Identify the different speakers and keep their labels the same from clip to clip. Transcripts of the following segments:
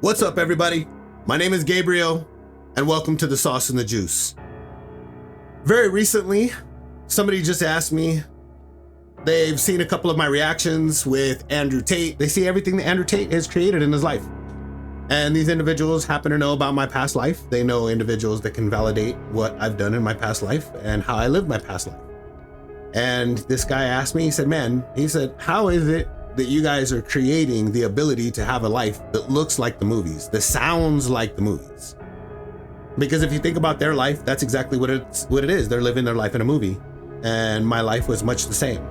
Speaker 1: What's up, everybody? My name is Gabriel, and welcome to The Sauce and the Juice. Very recently, somebody just asked me, they've seen a couple of my reactions with Andrew Tate. They see everything that Andrew Tate has created in his life. And these individuals happen to know about my past life. They know individuals that can validate what I've done in my past life and how I lived my past life. And this guy asked me, he said, how is it that you guys are creating the ability to have a life that looks like the movies, that sounds like the movies? Because if you think about their life, that's exactly what it is. They're living their life in a movie, and my life was much the same.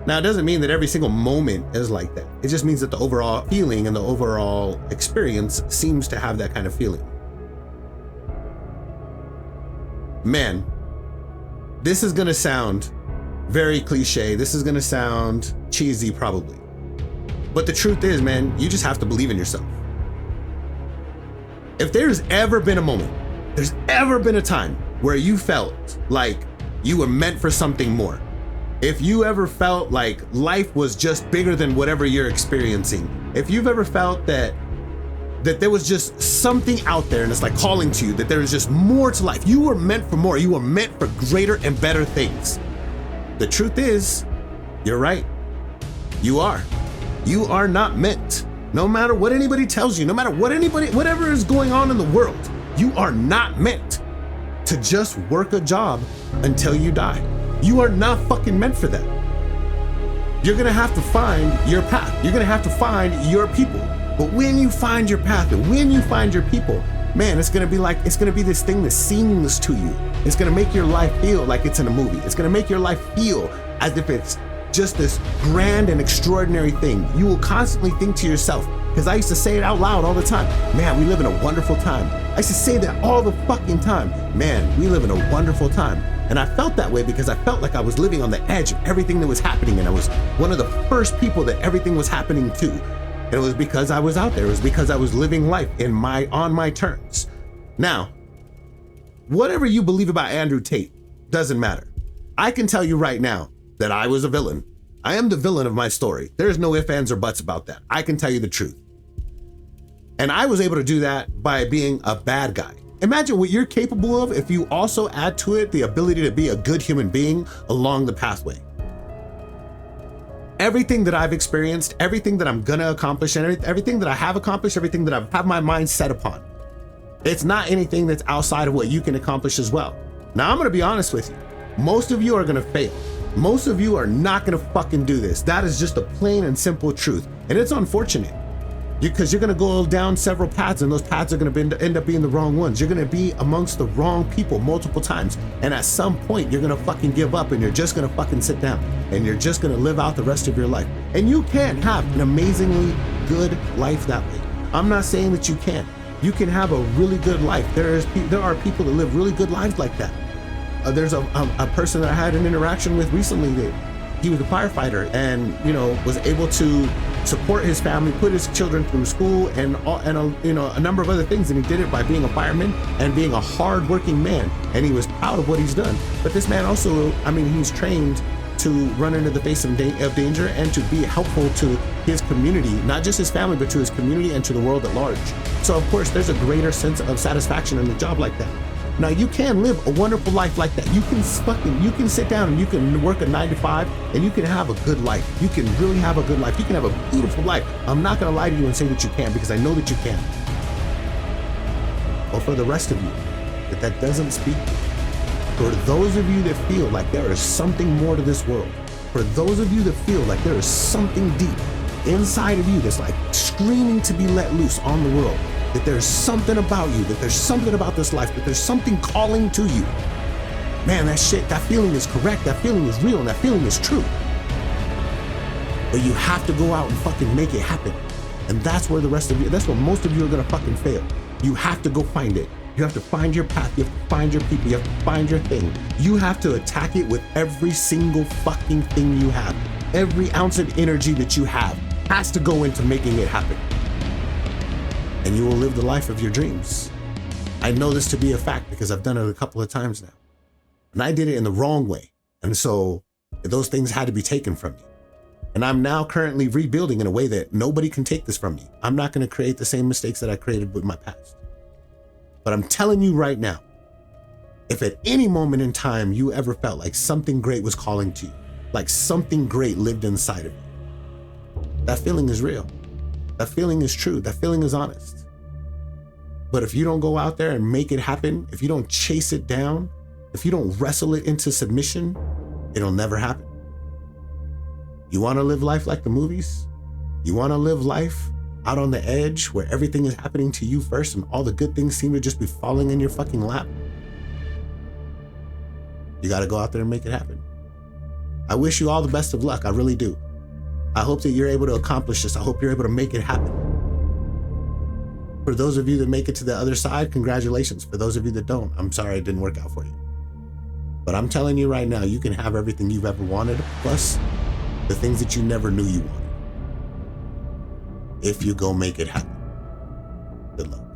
Speaker 1: Now, it doesn't mean that every single moment is like that. It just means that the overall feeling and the overall experience seems to have that kind of feeling. Man, this is gonna sound very cliche. This is gonna sound cheesy probably. But the truth is, man, you just have to believe in yourself. If there's ever been a moment, there's ever been a time where you felt like you were meant for something more, if you ever felt like life was just bigger than whatever you're experiencing, if you've ever felt that there was just something out there and it's like calling to you, that there is just more to life, you were meant for more, you were meant for greater and better things. The truth is, you're right. You are. You are not meant. No matter what anybody tells you, no matter whatever is going on in the world, you are not meant to just work a job until you die. You are not fucking meant for that. You're gonna have to find your path. You're gonna have to find your people. But when you find your path and when you find your people, man, it's gonna be this thing that seamless to you. It's gonna make your life feel like it's in a movie. It's gonna make your life feel as if it's just this grand and extraordinary thing. You will constantly think to yourself, because I used to say it out loud all the time, man, we live in a wonderful time. I used to say that all the fucking time, man, we live in a wonderful time. And I felt that way because I felt like I was living on the edge of everything that was happening, and I was one of the first people that everything was happening to. And it was because I was out there. It was because I was living life on my terms. Now, whatever you believe about Andrew Tate doesn't matter. I can tell you right now that I was a villain. I am the villain of my story. There's no ifs, ands, or buts about that. I can tell you the truth. And I was able to do that by being a bad guy. Imagine what you're capable of if you also add to it the ability to be a good human being along the pathway. Everything that I've experienced, everything that I'm gonna accomplish, and everything that I have accomplished, everything that I have my mind set upon, it's not anything that's outside of what you can accomplish as well. Now, I'm gonna be honest with you. Most of you are gonna fail. Most of you are not gonna fucking do this. That is just a plain and simple truth. And it's unfortunate because you're gonna go down several paths, and those paths are gonna end up being the wrong ones. You're gonna be amongst the wrong people multiple times. And at some point, you're gonna fucking give up, and you're just gonna fucking sit down, and you're just gonna live out the rest of your life. And you can have an amazingly good life that way. I'm not saying that you can't. You can have a really good life. There are people that live really good lives like that. There's a person that I had an interaction with recently that he was a firefighter and, was able to support his family, put his children through school and a number of other things. And he did it by being a fireman and being a hard-working man. And he was proud of what he's done. But this man also, he's trained to run into the face of danger and to be helpful to his community, not just his family, but to his community and to the world at large. So of course, there's a greater sense of satisfaction in a job like that. Now, you can live a wonderful life like that. You can sit down and you can work a 9 to 5 and you can have a good life. You can really have a good life. You can have a beautiful life. I'm not gonna lie to you and say that you can, because I know that you can. But for the rest of you, that doesn't speak to, for those of you that feel like there is something more to this world, for those of you that feel like there is something deep inside of you that's like screaming to be let loose on the world, that there's something about you, that there's something about this life, that there's something calling to you. Man, that feeling is correct, that feeling is real, and that feeling is true. But you have to go out and fucking make it happen. And that's where most of you are gonna fucking fail. You have to go find it. You have to find your path, you have to find your people, you have to find your thing. You have to attack it with every single fucking thing you have. Every ounce of energy that you have has to go into making it happen. And you will live the life of your dreams. I know this to be a fact because I've done it a couple of times now. And I did it in the wrong way. And so those things had to be taken from me. And I'm now currently rebuilding in a way that nobody can take this from me. I'm not going to create the same mistakes that I created with my past. But I'm telling you right now, if at any moment in time you ever felt like something great was calling to you, like something great lived inside of you, that feeling is real. That feeling is true. That feeling is honest. But if you don't go out there and make it happen, if you don't chase it down, if you don't wrestle it into submission, it'll never happen. You want to live life like the movies? You want to live life out on the edge where everything is happening to you first and all the good things seem to just be falling in your fucking lap? You got to go out there and make it happen. I wish you all the best of luck. I really do. I hope that you're able to accomplish this. I hope you're able to make it happen. For those of you that make it to the other side, congratulations. For those of you that don't, I'm sorry it didn't work out for you. But I'm telling you right now, you can have everything you've ever wanted, plus the things that you never knew you wanted, if you go make it happen. Good luck.